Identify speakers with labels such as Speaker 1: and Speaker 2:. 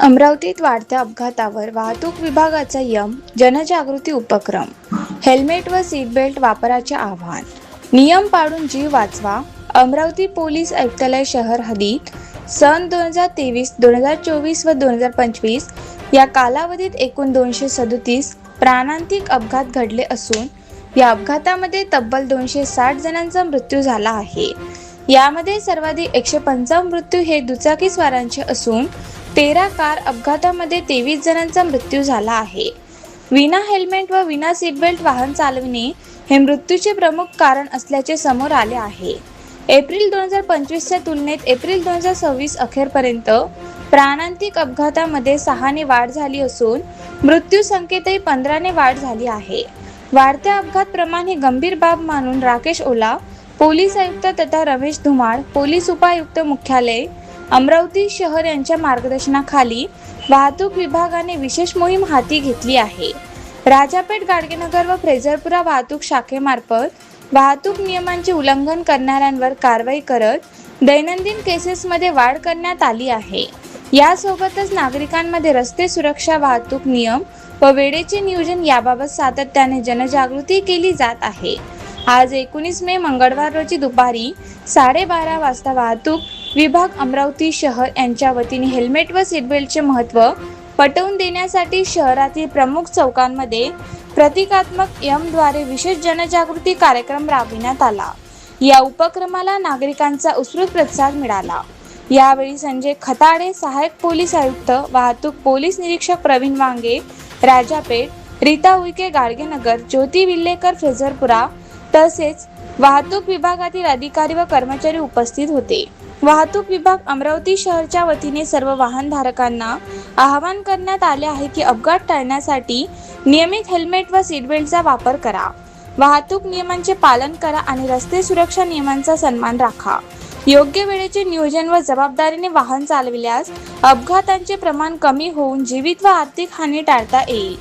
Speaker 1: अमरावतीत वाढत्या अपघातावर वाहतूक विभागाचा जनजागृती उपक्रम. हेल्मेट व सीट बेल्ट वापराचे आवाहन. नियम पाळून जीव वाचवा. अमरावती पोलीस आयुक्तालय शहर हद्दीत सन 2023, 2024 व 2025 या कालावधीत एकूण 237 प्राणांतिक अपघात घडले असून या अपघातामध्ये तब्बल 260 जणांचा मृत्यू झाला आहे. यामध्ये सर्वाधिक 155 मृत्यू हे दुचाकीस्वारांचे असून 13 कार अपघातामध्ये 23 जणांचा मृत्यू झाला आहे. विना हेल्मेट व विना सीट बेल्ट वाहन चालविणे हे मृत्यूचे प्रमुख कारण असल्याचे समोर आले आहे. एप्रिल 2025 च्या तुलनेत एप्रिल 2026 अखेरपर्यंत प्राणांतिक अपघातामध्ये 6 ने वाढ झाली असून मृत्यू संख्येतही 15 ने वाढ झाली आहे. वाढत्या अपघात प्रमाण ही गंभीर बाब मानून राकेश ओला, पोलीस आयुक्त तथा रमेश धुमाळ, पोलीस उपायुक्त मुख्यालय अमरावती शहर यांच्या मार्गदर्शनाखाली वाहतूक विभागाने विशेष मोहीम हाती घेतली आहे. राजापेठ, गाडगेनगर व फ्रेझरपुरा वाहतूक शाखेमार्फत वाहतूक नियमांचे उल्लंघन करणाऱ्यांवर कारवाई करत दैनंदिन केसेसमध्ये वाढ करण्यात आली आहे. यासोबतच नागरिकांमध्ये रस्ते सुरक्षा, वाहतूक नियम व वेळेचे नियोजन याबाबत सातत्याने जनजागृती केली जात आहे. आज 19 मे मंगळवार रोजी दुपारी 12:30 वाजता वाहतूक विभाग अमरावती शहर यांच्या वतीने हेल्मेट व सीटबेल्टचे महत्त्व पटवून देण्यासाठी शहरातील प्रमुख चौकांमध्ये प्रतिकात्मक द्वारे विशेष जनजागृती कार्यक्रम राबविण्यात आला. या उपक्रमाला नागरिकांचा उत्स्फूर्त प्रतिसाद मिळाला. यावेळी संजय खताडे, सहाय्यक पोलीस आयुक्त वाहतूक, पोलीस निरीक्षक प्रवीण वांगे राजापेठ, रीता उईके गाडगेनगर, ज्योती विल्लेकर फ्रेझरपुरा तसेच वाहतूक विभागातील अधिकारी व कर्मचारी उपस्थित होते. वाहतूक विभाग अमरावती शहरच्या वतीने सर्व वाहनधारकांना आवाहन करण्यात आले आहे की अपघात टाळण्यासाठी नियमित हेल्मेट व सीटबेल्टचा वापर करा, वाहतूक नियमांचे पालन करा आणि रस्ते सुरक्षा नियमांचा सन्मान राखा. योग्य वेळेचे नियोजन व जबाबदारीने वाहन चालविल्यास अपघातांचे प्रमाण कमी होऊन जीवित व आर्थिक हानी टाळता येईल.